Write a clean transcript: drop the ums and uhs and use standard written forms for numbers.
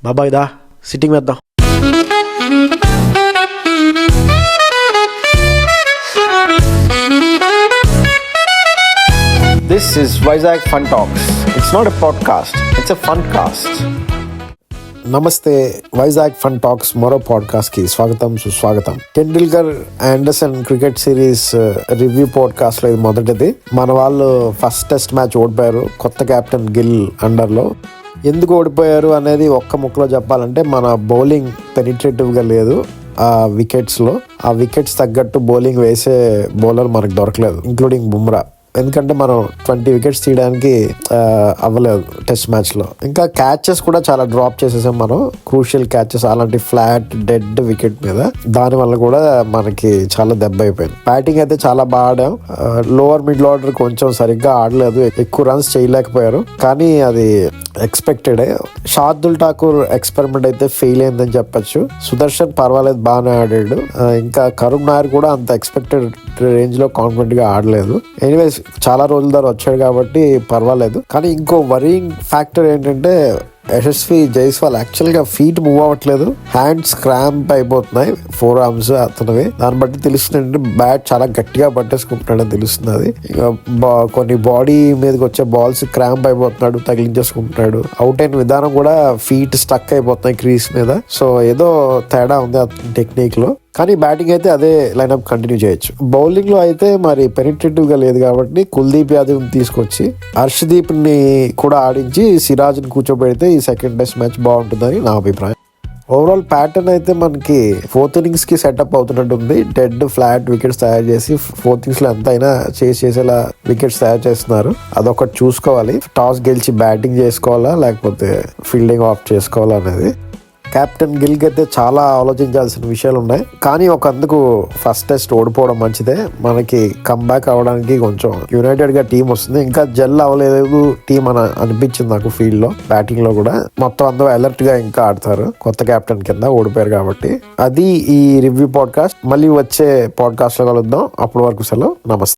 బాబాయ్ దా సిట్టింగ్ వేద్దాం. This is Vizag Fun Talks. It's not a podcast, it's a fun cast. నమస్తే, Vizag fun talks మరో podcast కి స్వాగతం, సుస్వాగతం. Tendulkar Anderson cricket series review podcast లో ఇది మొదటిది. మన వాళ్ళు ఫస్ట్ టెస్ట్ మ్యాచ్ ఓడిపోయారు కొత్త కెప్టెన్ గిల్ అండర్ లో. ఎందుకు ఓడిపోయారు అనేది ఒక్క ముక్కలో చెప్పాలంటే మన బౌలింగ్ పెనిట్రేటివ్ గా లేదు. ఆ వికెట్స్ తగ్గట్టు బౌలింగ్ వేసే బౌలర్ మనకు దొరకలేదు, ఇంక్లూడింగ్ బుమ్రా. ఎందుకంటే మనం 20 వికెట్స్ తీయడానికి అవ్వలేదు టెస్ట్ మ్యాచ్ లో. ఇంకా క్యాచెస్ కూడా చాలా డ్రాప్ చేసేసాం మనం, క్రూషియల్ క్యాచెస్, అలాంటి ఫ్లాట్ డెడ్ వికెట్ మీద. దాని వల్ల కూడా మనకి చాలా దెబ్బ అయిపోయింది. బ్యాటింగ్ అయితే చాలా బాగా ఆడాం. లోవర్ మిడిల్ ఆర్డర్ కొంచెం సరిగ్గా ఆడలేదు, ఎక్కువ రన్స్ చేయలేకపోయారు. కానీ అది ఎక్స్పెక్టెడ్. షార్దుల్ ఠాకూర్ ఎక్స్పెరిమెంట్ అయితే ఫెయిల్ అయిందని చెప్పొచ్చు. సుదర్శన్ పర్వాలేదు, బాగానే ఆడాడు. ఇంకా కరుణ్ నాయర్ కూడా అంత ఎక్స్పెక్టెడ్ రేంజ్ లో కాన్ఫిడెంట్ గా ఆడలేదు. ఎనీవేస్ చాలా రోజుల ద్వారా వచ్చాడు కాబట్టి పర్వాలేదు. కానీ ఇంకో వరింగ్ ఫ్యాక్టర్ ఏంటంటే యశస్వి జైస్వాల్ యాక్చువల్ గా ఫీట్ మూవ్ అవ్వట్లేదు, హ్యాండ్స్ క్రాంప్ అయిపోతున్నాయి, ఫోర్ ఆర్మ్స్ అతనివి. దాన్ని బట్టి తెలుస్తుంది బ్యాట్ చాలా గట్టిగా పట్టేసుకుంటున్నాడని తెలుస్తుంది. అది కొన్ని బాడీ మీదకి వచ్చే బాల్స్ క్రాంప్ అయిపోతున్నాడు, తగిలించేసుకుంటున్నాడు. అవుట్ అయిన విధానం కూడా ఫీట్ స్టక్ అయిపోతున్నాయి క్రీస్ మీద. సో ఏదో తేడా ఉంది అతని టెక్నిక్ లో. కానీ బ్యాటింగ్ అయితే అదే లైనప్ కంటిన్యూ చేయొచ్చు. బౌలింగ్ లో అయితే మరి పెనిట్రేటివ్ గా లేదు కాబట్టి కుల్దీప్ యాదవ్ తీసుకొచ్చి హర్షదీప్ ని కూడా ఆడించి సిరాజ్ ని కూర్చోబెడితే ఈ సెకండ్ టెస్ట్ మ్యాచ్ బాగుంటుందని నా అభిప్రాయం. ఓవరాల్ ప్యాటర్న్ అయితే మనకి ఫోర్త్ ఇన్నింగ్స్ కి సెటప్ అవుతున్నట్టు ఉంది. డెడ్ ఫ్లాట్ వికెట్స్ తయారు చేసి ఫోర్త్ ఇన్నింగ్స్ లో ఎంతైనా చేసేలా వికెట్స్ తయారు చేస్తున్నారు. అదొకటి చూసుకోవాలి. టాస్ గెలిచి బ్యాటింగ్ చేసుకోవాలా లేకపోతే ఫీల్డింగ్ ఆఫ్ చేసుకోవాలా అనేది. కెప్టెన్ గిల్ అయితే చాలా ఆలోచించాల్సిన విషయాలు ఉన్నాయి. కానీ ఒకందుకు ఫస్ట్ టెస్ట్ ఓడిపోవడం మంచిదే. మనకి కంబ్యాక్ అవ్వడానికి కొంచెం యునైటెడ్ గా టీం వస్తుంది. ఇంకా జెల్ అవ్వలేదు టీం అని అనిపించింది నాకు ఫీల్డ్ లో. బ్యాటింగ్ లో కూడా మొత్తం అందరూ అలర్ట్ గా ఇంకా ఆడతారు కొత్త కెప్టెన్ కింద ఓడిపోయారు కాబట్టి. అది ఈ రివ్యూ పాడ్కాస్ట్. మళ్ళీ వచ్చే పాడ్కాస్ట్ లో కలుద్దాం. అప్పటి వరకు సెలవు, నమస్తే.